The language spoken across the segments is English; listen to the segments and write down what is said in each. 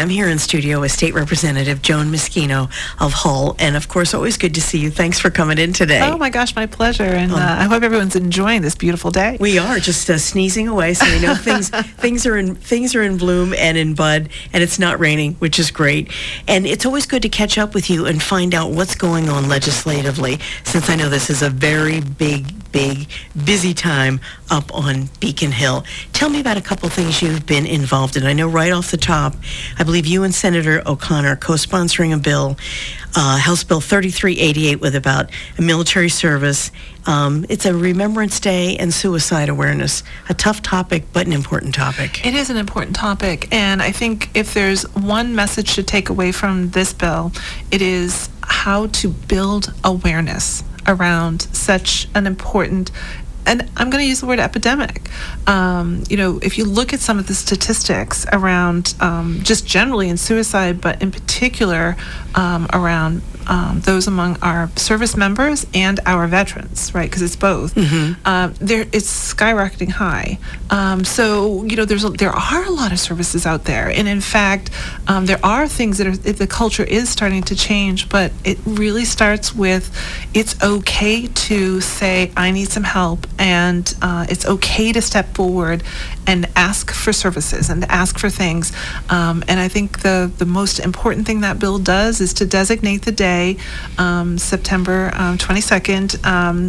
I'm here in studio with State Representative Joan Meschino of Hull. And of course, always good to see you. Thanks for coming in today. Oh my gosh, my pleasure. And I hope everyone's enjoying this beautiful day. We are just sneezing away, so we know things are in bloom and in bud, and it's not raining, which is great. And it's always good to catch up with you and find out what's going on legislatively, since I know this is a very big, busy time up on Beacon Hill. Tell me about a couple things you've been involved in. I know right off the top, I believe you and Senator O'Connor are co-sponsoring a bill, House Bill 3388, with about a military service. It's a Remembrance Day and suicide awareness. A tough topic, but an important topic. It is an important topic, and I think if there's one message to take away from this bill, it is how to build awareness around such an important, and I'm going to use the word epidemic. If you look at some of the statistics around just generally in suicide, but in particular around those among our service members and our veterans, right? Because it's both. It's skyrocketing high. There are a lot of services out there, and in fact, there are things that the culture is starting to change. But it really starts with it's okay to say I need some help, and it's okay to step forward and ask for services and ask for things. And I think the most important thing that bill does is to designate the day, September 22nd,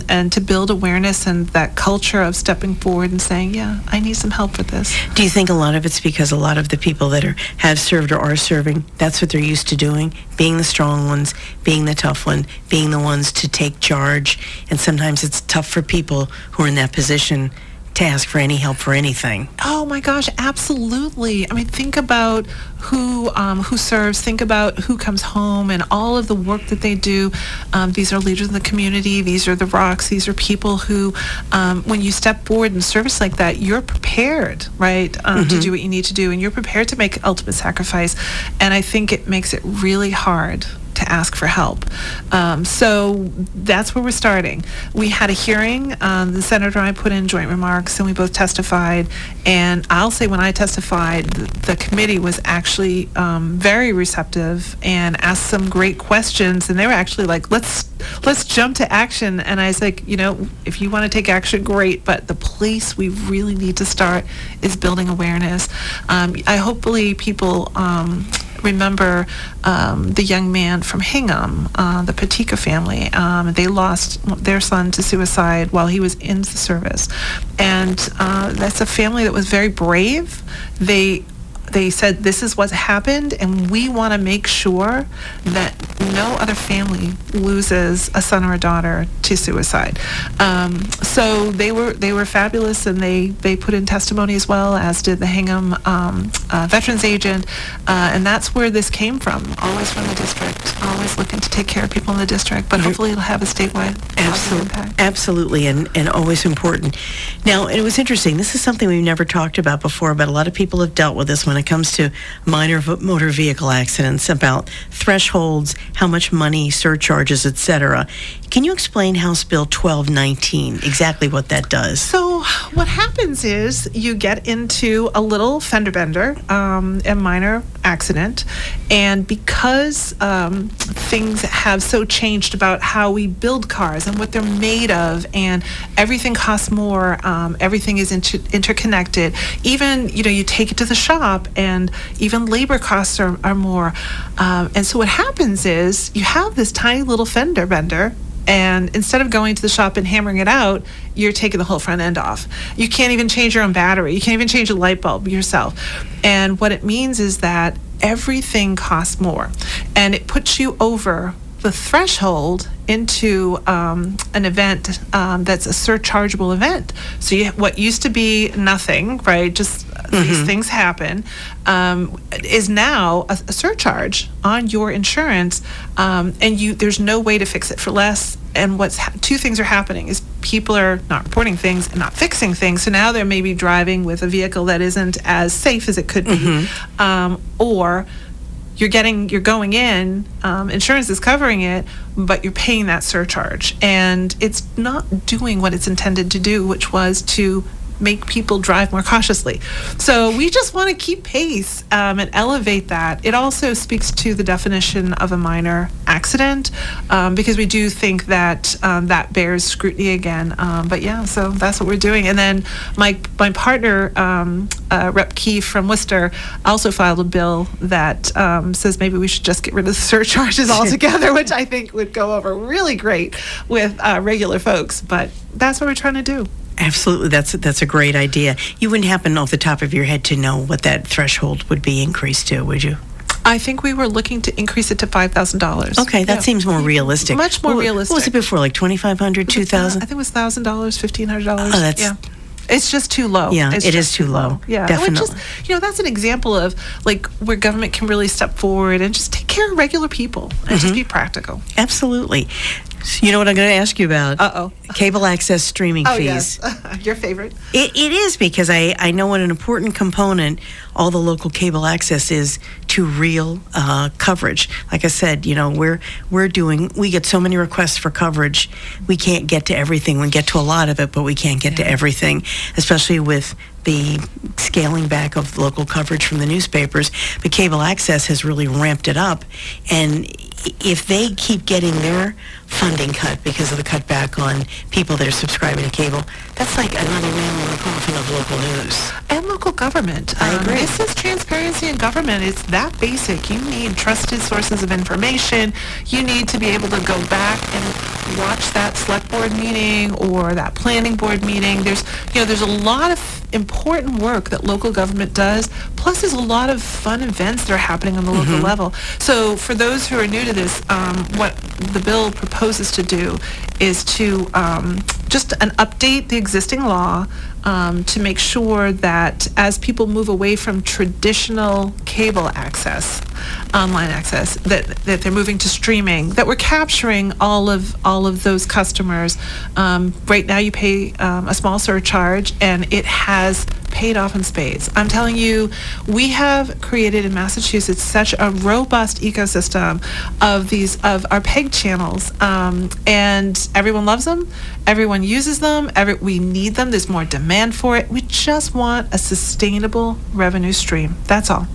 and to build awareness and that culture of stepping forward and saying, yeah, I need some help with this. Do you think a lot of it's because a lot of the people that have served or are serving, that's what they're used to doing, being the strong ones, being the tough one, being the ones to take charge, and sometimes it's tough for people who are in that position to ask for any help for anything? Oh my gosh, absolutely. I mean, think about who serves, think about who comes home and all of the work that they do. These are leaders in the community, these are the rocks, these are people who, when you step forward in service like that, you're prepared, right, to do what you need to do, and you're prepared to make ultimate sacrifice. And I think it makes it really hard to ask for help. So that's where we're starting. We had a hearing. The senator and I put in joint remarks, and we both testified. And I'll say when I testified, the committee was actually very receptive and asked some great questions. And they were actually like, let's jump to action. And I was like, if you want to take action, great. But the place we really need to start is building awareness. Hopefully people remember the young man from Hingham, the Patika family. They lost their son to suicide while he was in the service. And that's a family that was very brave. They said, this is what's happened, and we want to make sure that no other family loses a son or a daughter to suicide. So they were fabulous, and they put in testimony as well, as did the Hingham veterans agent, and that's where this came from, always from the district, always looking to take care of people in the district, but hopefully it'll have a statewide impact. Absolutely, and always important. Now, it was interesting, this is something we've never talked about before, but a lot of people have dealt with this when it comes to minor motor vehicle accidents, about thresholds, how much money, surcharges, etc. Can you explain House Bill 1219, exactly what that does? So what happens is you get into a little fender bender, a minor accident, and because things have so changed about how we build cars and what they're made of, and everything costs more, everything is interconnected. Even, you take it to the shop, and even labor costs are more. And so what happens is you have this tiny little fender bender, and instead of going to the shop and hammering it out, you're taking the whole front end off. You can't even change your own battery. You can't even change a light bulb yourself. And what it means is that everything costs more, and it puts you over the threshold into an event that's a surchargeable event. So what used to be nothing, right, just these things happen, is now a surcharge on your insurance, and there's no way to fix it for less. And two things are happening is people are not reporting things and not fixing things. So now they're maybe driving with a vehicle that isn't as safe as it could be, or you're going in, insurance is covering it, but you're paying that surcharge, and it's not doing what it's intended to do, which was to make people drive more cautiously. So we just want to keep pace and elevate that. It also speaks to the definition of a minor accident, because we do think that that bears scrutiny again. But yeah, so that's what we're doing. And then my partner, Rep. Keefe from Worcester, also filed a bill that says maybe we should just get rid of the surcharges altogether, which I think would go over really great with regular folks. But that's what we're trying to do. Absolutely, that's a great idea. You wouldn't happen off the top of your head to know what that threshold would be increased to, would you? I think we were looking to increase it to $5,000. Okay, that seems more realistic. Much more realistic. What was it before, like $2,500, $2,000? I think it was $1,000, $1,500. Oh, that's... Yeah. It's just too low. Yeah, it is too low. Yeah, definitely. Which is, that's an example of like where government can really step forward and just take care of regular people and just be practical. Absolutely. So you know what I'm going to ask you about? Uh-oh. Cable access streaming fees. Yes. Your favorite. It is, because I know what an important component all the local cable access is to real coverage. Like I said, we get so many requests for coverage, we can't get to everything. We get to a lot of it, but we can't get to everything, especially with the scaling back of local coverage from the newspapers. But cable access has really ramped it up, and if they keep getting their funding cut because of the cutback on people that are subscribing to cable, that's like another nail in the coffin of local news. And local government. I agree. This is transparency in government. It's that basic. You need trusted sources of information. You need to be able to go back and watch that select board meeting or that planning board meeting. There's a lot of important work that local government does. Plus, there's a lot of fun events that are happening on the local level. So for those who are new to this, what the bill proposes to do is to just update the existing law to make sure that as people move away from traditional cable access, online access, that they're moving to streaming, that we're capturing all of those customers. Right now you pay a small surcharge, and it has paid off in spades. I'm telling you, we have created in Massachusetts such a robust ecosystem of our PEG channels, and everyone loves them, everyone uses them, we need them, there's more demand for it. We just want a sustainable revenue stream. That's all.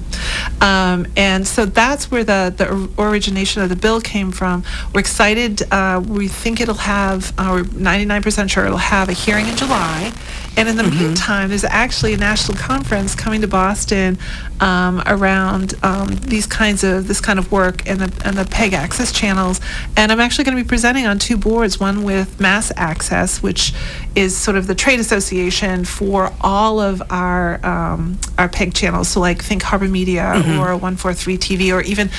And so that's where the origination of the bill came from. We're excited. We think it'll have, we're 99% sure it'll have a hearing in July. And in the meantime, there's actually a national conference coming to Boston around this kind of work and the PEG access channels. And I'm actually going to be presenting on two boards, one with Mass Access, which is sort of the trade association for all of our PEG channels. So like think Harbor Media or 143 TV, or even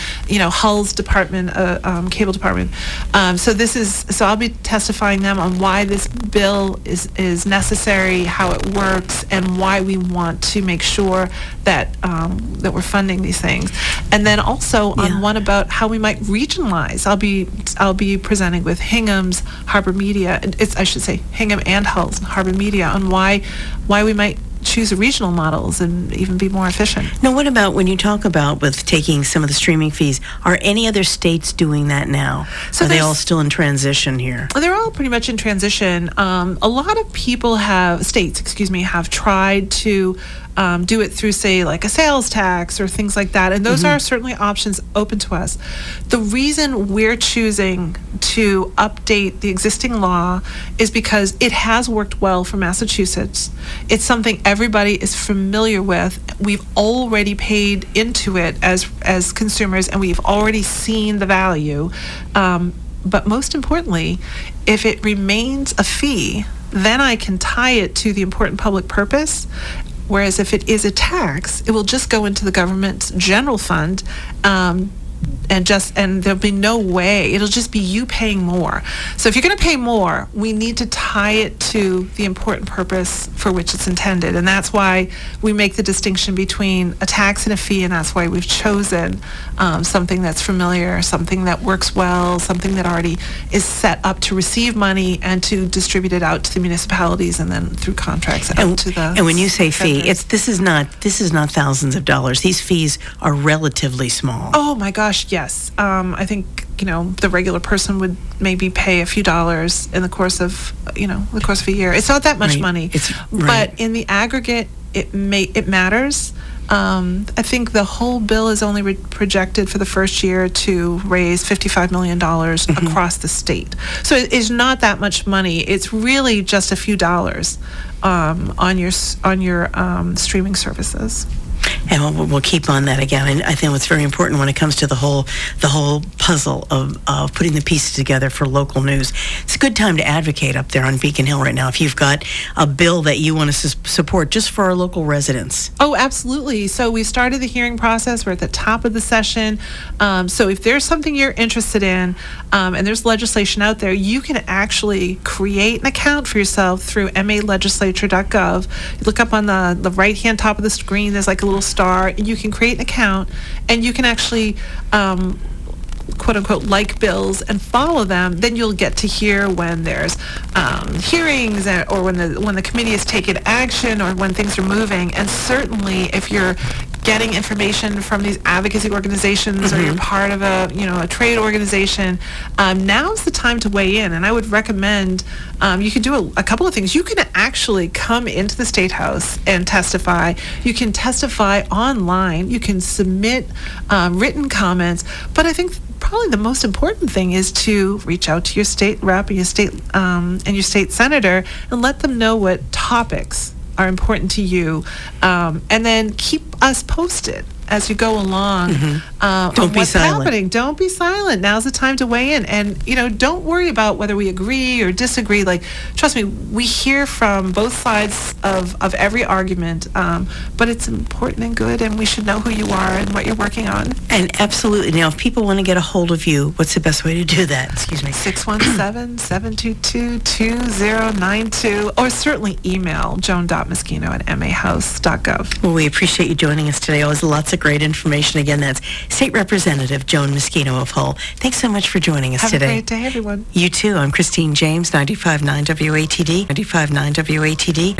Hull's department, cable department. So I'll be testifying them on why this bill is necessary, how it works, and why we want to make sure that that we're funding these things. And then also on one about how we might regionalize. I'll be presenting with Hingham's Harbor Media. I should say Hingham and Hull's Harbor Media on why we might choose regional models and even be more efficient. Now, what about when you talk about with taking some of the streaming fees, are any other states doing that now? So are they all still in transition here? They're all pretty much in transition. A lot of states have tried to do it through, say, like a sales tax or things like that. And those are certainly options open to us. The reason we're choosing to update the existing law is because it has worked well for Massachusetts. It's something everybody is familiar with. We've already paid into it as consumers, and we've already seen the value. But most importantly, if it remains a fee, then I can tie it to the important public purpose. Whereas if it is a tax, it will just go into the government's general fund, and there'll be no way, it'll just be you paying more. So if you're going to pay more, we need to tie it to the important purpose for which it's intended. And that's why we make the distinction between a tax and a fee, and that's why we've chosen something that's familiar, something that works well, something that already is set up to receive money and to distribute it out to the municipalities and then through contracts out to the... And when you say fee, this is not thousands of dollars. These fees are relatively small. Oh my gosh, yes. I think the regular person would maybe pay a few dollars in the course of a year. It's not that much money, but in the aggregate, it matters. I think the whole bill is only projected for the first year to raise $55 million across the state. So it is not that much money. It's really just a few dollars on your streaming services. And we'll keep on that again. I think what's very important when it comes to the whole puzzle of putting the pieces together for local news. It's a good time to advocate up there on Beacon Hill right now if you've got a bill that you want to support just for our local residents. Oh, absolutely. So we started the hearing process. We're at the top of the session. So if there's something you're interested in, and there's legislation out there, you can actually create an account for yourself through malegislature.gov. You look up on the right-hand top of the screen, there's like a little star, and you can create an account, and you can actually quote unquote like bills and follow them. Then you'll get to hear when there's hearings, or when the committee has taken action, or when things are moving. And certainly if you're getting information from these advocacy organizations, or you're part of a trade organization, now's the time to weigh in. And I would recommend you can do a couple of things. You can actually come into the State House and testify. You can testify online. You can submit written comments. But I think probably the most important thing is to reach out to your state rep and your state senator and let them know what topics are important to you, and then keep us posted as you go along. Don't be silent. Happening. Don't be silent. Now's the time to weigh in, and don't worry about whether we agree or disagree. Like, trust me, we hear from both sides of every argument, but it's important and good, and we should know who you are and what you're working on. And absolutely. Now, if people want to get a hold of you, what's the best way to do that? Excuse me. 617-722-2092, or certainly email joan.meschino@mahouse.gov. Well, we appreciate you joining us today. Always lots of great information. Again, that's State Representative Joan Meschino of Hull. Thanks so much for joining us today. Have a great day, everyone. You too. I'm Christine James, 95.9 WATD. 95.9 WATD.